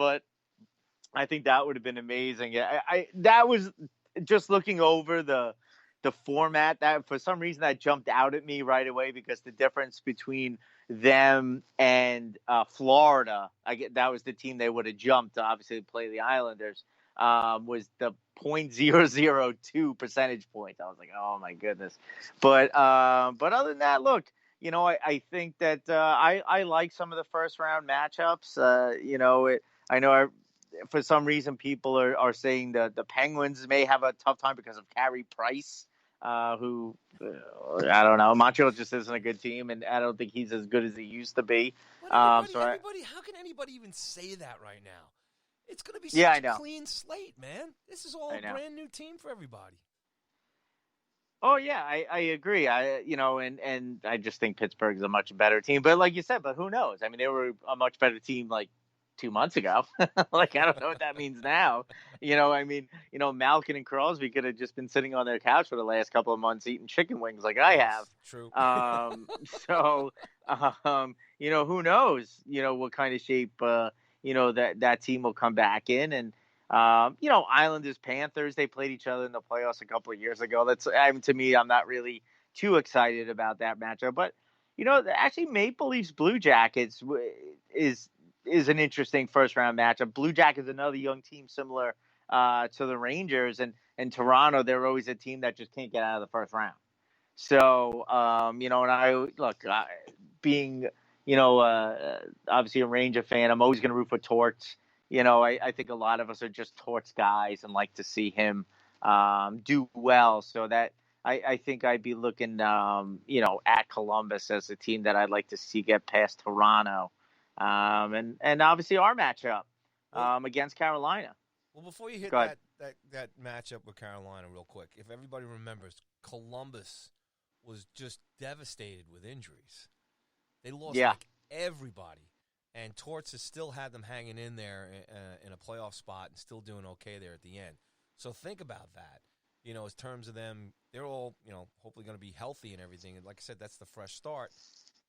But I think that would have been amazing. I that was just looking over the format that for some reason that jumped out at me right away because the difference between them and Florida, I get that was the team they would have jumped to obviously play the Islanders. Was the 0.002 percentage points. I was like, oh my goodness. But other than that, look, I think that I like some of the first round matchups. I know for some reason people are saying that the Penguins may have a tough time because of Carey Price, who I don't know. Montreal just isn't a good team, and I don't think he's as good as he used to be. But So how can anybody even say that right now? It's going to be yeah, such I a know. clean slate, man. This is all I a know. brand new team for everybody. Oh yeah, I agree. And I just think Pittsburgh's a much better team. But like you said, but who knows? I mean, they were a much better team like 2 months ago. Like I don't know what that means now. Malkin and Crosby could have just been sitting on their couch for the last couple of months eating chicken wings like I have. Yes, true. So who knows? What kind of shape that team will come back in and. Islanders, Panthers, they played each other in the playoffs a couple of years ago. To me, I'm not really too excited about that matchup. But, actually Maple Leafs, Blue Jackets is an interesting first round matchup. Blue Jackets, another young team similar to the Rangers. And Toronto, they're always a team that just can't get out of the first round. So, and being, obviously a Ranger fan, I'm always going to root for Torts. I think a lot of us are just Torts guys and like to see him do well. So that I think I'd be looking, at Columbus as a team that I'd like to see get past Toronto. And obviously our matchup against Carolina. Well, before you hit Go ahead. that matchup with Carolina real quick, if everybody remembers, Columbus was just devastated with injuries. They lost Yeah. like everybody. And Torts has still had them hanging in there in a playoff spot and still doing okay there at the end. So think about that. In terms of them, they're all, hopefully going to be healthy and everything. And like I said, that's the fresh start.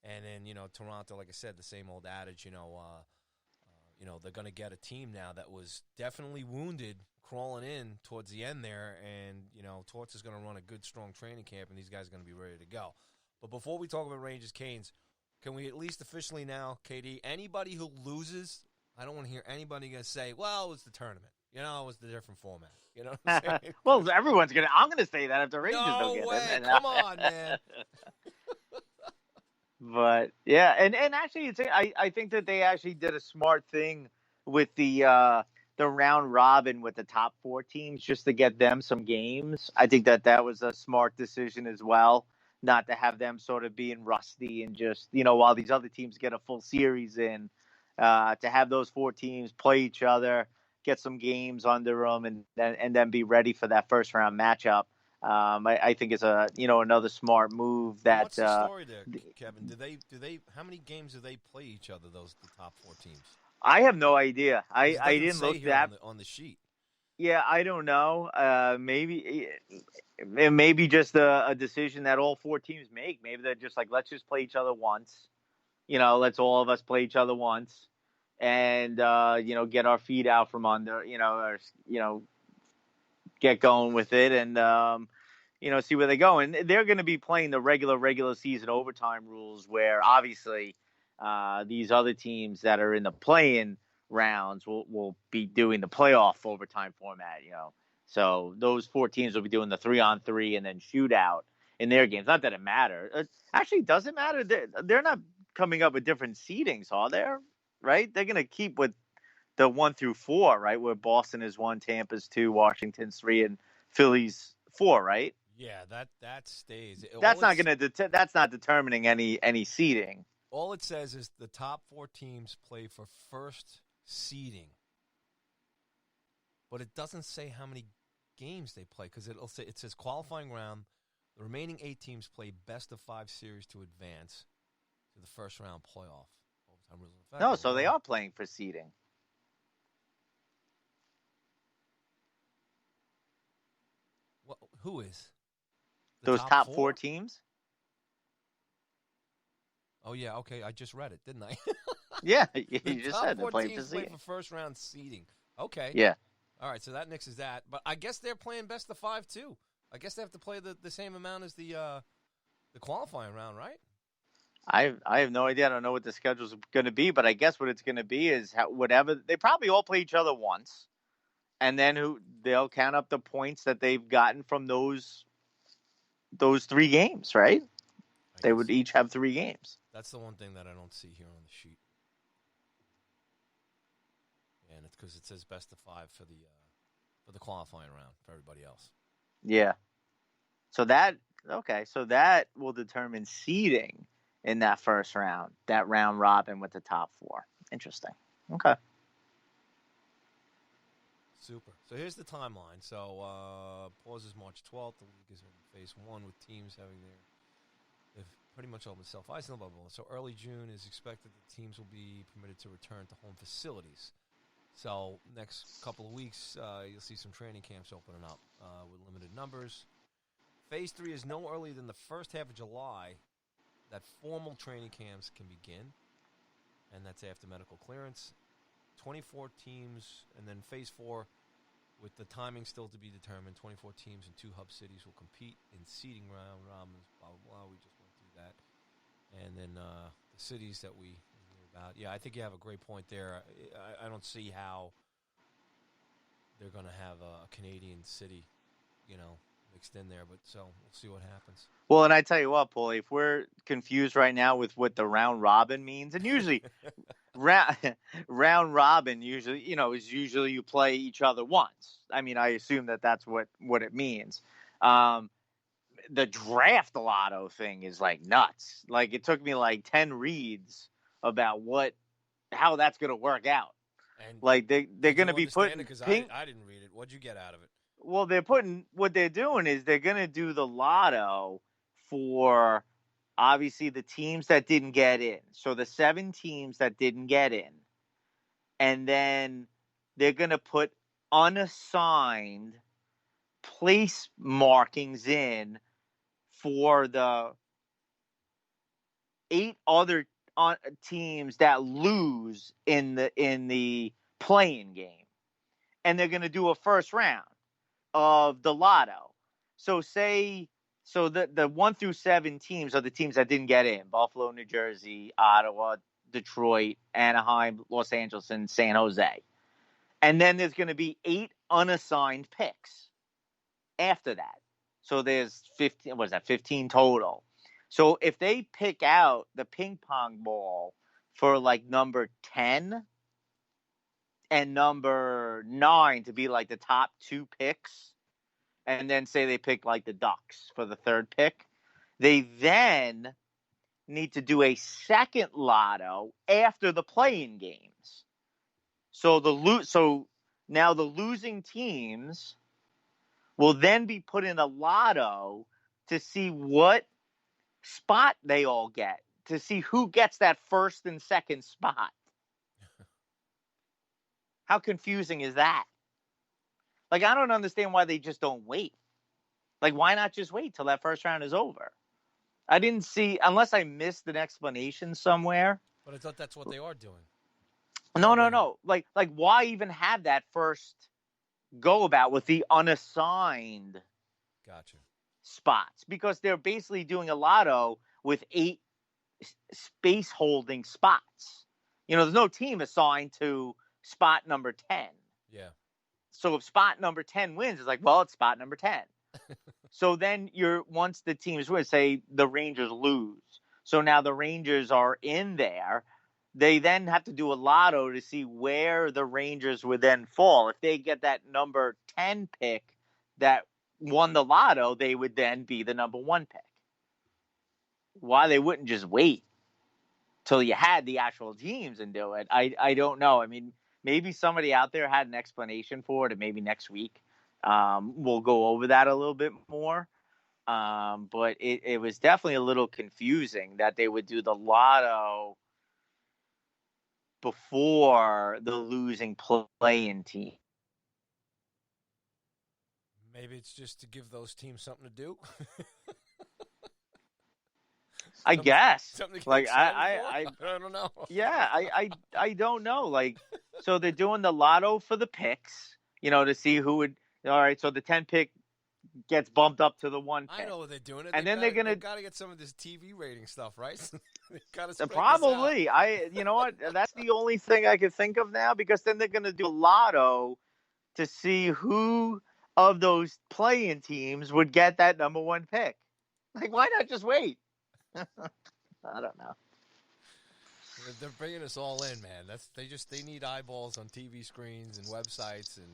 And then, Toronto, like I said, the same old adage, they're going to get a team now that was definitely wounded crawling in towards the end there. And, Torts is going to run a good, strong training camp, and these guys are going to be ready to go. But before we talk about Rangers, Canes, can we at least officially now, KD, anybody who loses, I don't want to hear anybody going to say, well, it was the tournament. It was the different format. You know what I'm saying? Well, I'm going to say that if the Rangers don't get way. them. Come on, man. But yeah, and actually, I think that they actually did a smart thing with the round robin with the top four teams just to get them some games. I think that was a smart decision as well, not to have them sort of being rusty and just while these other teams get a full series in, to have those four teams play each other, get some games under them, and then be ready for that first round matchup. I think is another smart move. That what's the story there, Kevin? Do they? How many games do they play each other? The top four teams. I have no idea. I didn't say look here that on the sheet. Yeah, I don't know. Maybe it may be just a decision that all four teams make. Maybe they're just like, let's just play each other once. Let's all of us play each other once, and get our feet out from under. Or get going with it, and see where they go. And they're going to be playing the regular season overtime rules, where obviously these other teams that are in the play-in rounds will be doing the playoff overtime format. So those four teams will be doing the 3-on-3 and then shootout in their games. Not that it matters. Actually, does it matter? They're not coming up with different seedings, are they? Right? They're going to keep with the 1 through 4, right? Where Boston is 1, Tampa's 2, Washington's 3, and Philly's 4, right? Yeah, that stays. That's not determining any seeding. All it says is the top four teams play for first seeding, but it doesn't say how many games they play because it says qualifying round. The remaining 8 teams play best of 5 series to advance to the first round playoff. No, so they are playing for seeding. Who is? Those top four teams? Oh, yeah, okay, I just read it, didn't I? Yeah, The you just top said they're four playing for teams play seeding. for first-round seeding. Okay. Yeah, All right, so that nixes that. But I guess they're playing best of 5, too. I guess they have to play the same amount as the qualifying round, right? I have no idea. I don't know what the schedule's going to be, but I guess what it's going to be is whatever they probably all play each other once, and then they'll count up the points that they've gotten from those 3 games, right? I They guess would so. each have 3 games. That's the one thing that I don't see here on the sheet. And it's because it says best of 5 for the qualifying round for everybody else. Yeah. So so that will determine seeding in that first round, that round robin with the top 4. Interesting. Okay. Super. So here's the timeline. So pauses March 12th. The league is in phase 1 with teams having they've pretty much all been self-isolated. Blah, blah, blah. So early June is expected that teams will be permitted to return to home facilities. So next couple of weeks, you'll see some training camps opening up with limited numbers. Phase 3 is no earlier than the first half of July that formal training camps can begin, and that's after medical clearance. 24 teams, and then Phase 4, with the timing still to be determined, 24 teams in 2 hub cities will compete in seeding round robins, blah, blah, blah. We just went through that. And then the cities that we knew about. Yeah, I think you have a great point there. I don't see how they're going to have a Canadian city, mixed in there, but so we'll see what happens. Well, and I tell you what, Paulie, if we're confused right now with what the round robin means, and usually round round robin usually, is usually you play each other once. I mean, I assume that that's what it means. Um, the draft lotto thing is like nuts. Like it took me like 10 reads about how that's going to work out. And Like they're did going you to be understand it? putting Because pink. I didn't read it. What'd you get out of it? Well, what they're doing is they're going to do the lotto for obviously the teams that didn't get in. So the 7 teams that didn't get in. And then they're going to put unassigned place markings in for the 8 other teams that lose in the playing game. And they're going to do a first round of the lotto. So the 1 through 7 teams are the teams that didn't get in: Buffalo, New Jersey, Ottawa, Detroit, Anaheim, Los Angeles, and San Jose. And then there's going to be 8 unassigned picks after that. So there's 15. What is that? 15 total. So if they pick out the ping pong ball for like number 10 and number 9 to be like the top 2 picks, and then say they pick like the Ducks for the 3rd pick, they then need to do a second lotto after the playing games. So now the losing teams will then be put in a lotto to see what spot they all get, to see who gets that first and second spot. How confusing is that? Like, I don't understand why they just don't wait. Like, why not just wait till that first round is over? I didn't see, unless I missed an explanation somewhere. But I thought that's what they are doing. No. Like, why even have that first go about with the unassigned Gotcha. spots? Because they're basically doing a lotto with 8 space holding spots. There's no team assigned to spot number 10. Yeah. So if spot number 10 wins, it's like, well, it's spot number 10. So then once the teams win, say the Rangers lose. So now the Rangers are in there. They then have to do a lotto to see where the Rangers would then fall. If they get that number 10 pick that won the lotto, they would then be the number 1 pick. Why they wouldn't just wait till you had the actual teams and do it, I don't know. I mean, maybe somebody out there had an explanation for it, and maybe next week we'll go over that a little bit more. But it was definitely a little confusing that they would do the lotto before the losing play-in team. Maybe it's just to give those teams something to do. I guess. Something to get Like excited I for? I don't know. yeah, I don't know. Like, so they're doing the lotto for the picks, to see who would. All right, so the 10 pick gets bumped up to the 1 I pick, know what they're doing. and then they're gonna They've got to get some of this TV rating stuff, right? They've got to spread this out. probably. You know what? That's the only thing I can think of now, because then they're gonna do a lotto to see who of those playing teams would get that number 1 pick. Like, why not just wait? I don't know. They're bringing us all in, man. They need eyeballs on TV screens and websites and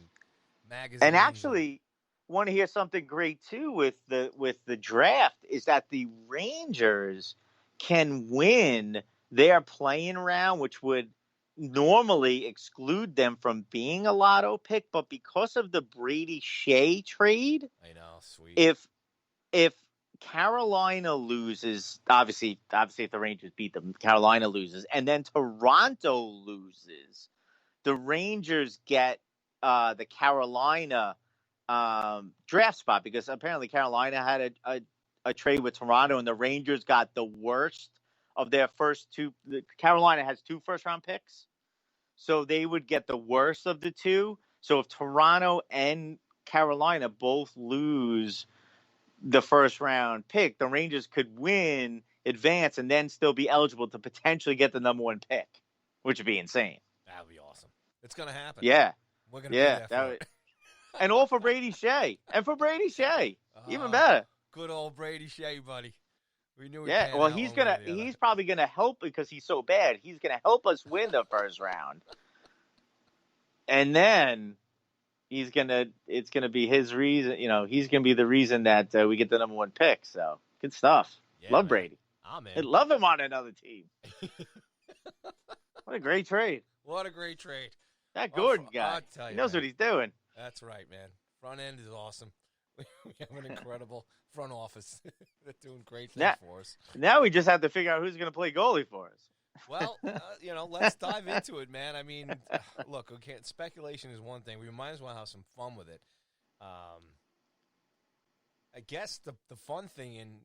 magazines. And actually, want to hear something great too with the draft is that the Rangers can win their playing round, which would normally exclude them from being a lotto pick, but because of the Brady Shea trade, I know, sweet. If Carolina loses, obviously if the Rangers beat them, Carolina loses, and then Toronto loses, the Rangers get the Carolina draft spot, because apparently Carolina had a trade with Toronto, and the Rangers got the worst of their first two. Carolina has 2 first-round picks, so they would get the worst of the 2. So if Toronto and Carolina both lose the first-round pick, the Rangers could win, advance, and then still be eligible to potentially get the number 1 pick, which would be insane. That would be awesome. It's going to happen. Yeah. We're going to be there for it. And all for Brady Shea. And for Brady Shea. Even better. Good old Brady Shea, buddy. We knew he's probably gonna help, because he's so bad. He's gonna help us win the first round. And then it's gonna be his reason, he's gonna be the reason that we get the number 1 pick. So good stuff. Yeah, love man. Brady. Man. I'd love him on another team. What a great trade. What a great trade. That Gordon guy. He knows what he's doing. That's right, man. Front end is awesome. We have an incredible front office. They're doing great things for us. Now we just have to figure out who's going to play goalie for us. Well, let's dive into it, man. I mean, look, speculation is one thing. We might as well have some fun with it. I guess the fun thing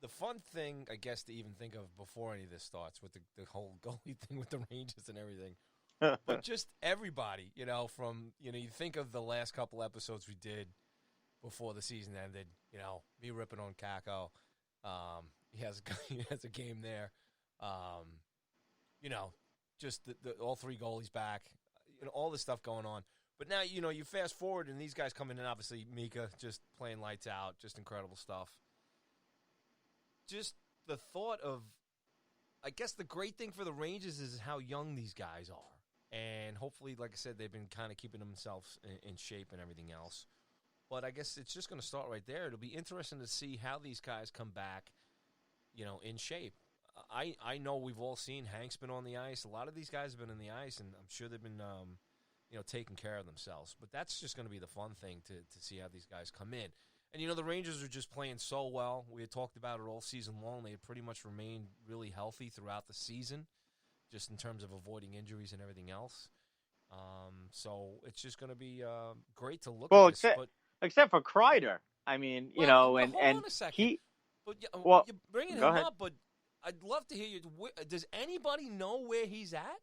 the fun thing, I guess, to even think of before any of this starts with the whole goalie thing with the Rangers and everything. But just everybody, from, you think of the last couple episodes we did before the season ended, me ripping on Kako. He has a game there. Just the all 3 goalies back, all this stuff going on. But now, you fast forward and these guys coming in, obviously Mika just playing lights out, just incredible stuff. Just the thought of, I guess the great thing for the Rangers is how young these guys are. And hopefully, like I said, they've been kind of keeping themselves in shape and everything else. But I guess it's just going to start right there. It'll be interesting to see how these guys come back, in shape. I know we've all seen Hank's been on the ice. A lot of these guys have been on the ice, and I'm sure they've been, taking care of themselves. But that's just going to be the fun thing to see how these guys come in. And, the Rangers are just playing so well. We had talked about it all season long. They had pretty much remained really healthy throughout the season, just in terms of avoiding injuries and everything else. So it's just going to be great to look at this. Except for Kreider. I mean, hold on a second. You're bringing him up, but I'd love to hear you. Does anybody know where he's at?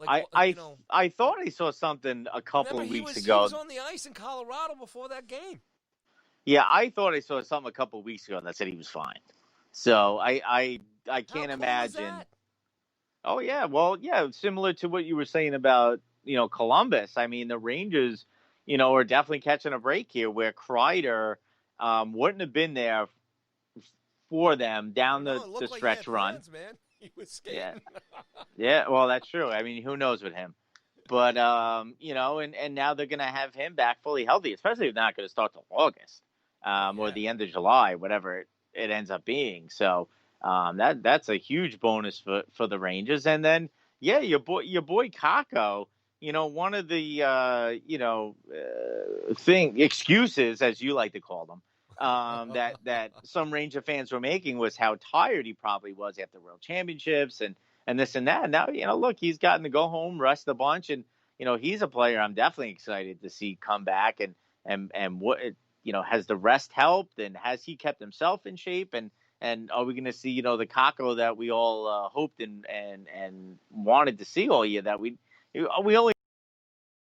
I thought I saw something a couple of weeks ago. He was on the ice in Colorado before that game. Yeah, I thought I saw something a couple of weeks ago that said he was fine. So I can't imagine. Is that? Oh yeah, well yeah, similar to what you were saying about Columbus. I mean, the Rangers, are definitely catching a break here, where Kreider wouldn't have been there for them down the stretch run. Fans, man. He was skating. Yeah. Yeah, well, that's true. I mean, who knows with him? But and now they're going to have him back fully healthy, especially if they're not going to start till August or the end of July, whatever it ends up being. So that's a huge bonus for the Rangers. And then your boy Kako. One of the excuses, as you like to call them, that some Ranger fans were making was how tired he probably was after World Championships and this and that. Now, look, he's gotten to go home, rest a bunch, and he's a player I'm definitely excited to see come back and what has the rest helped, and has he kept himself in shape, and And are we going to see, the Kako that we all hoped and wanted to see all year? That we only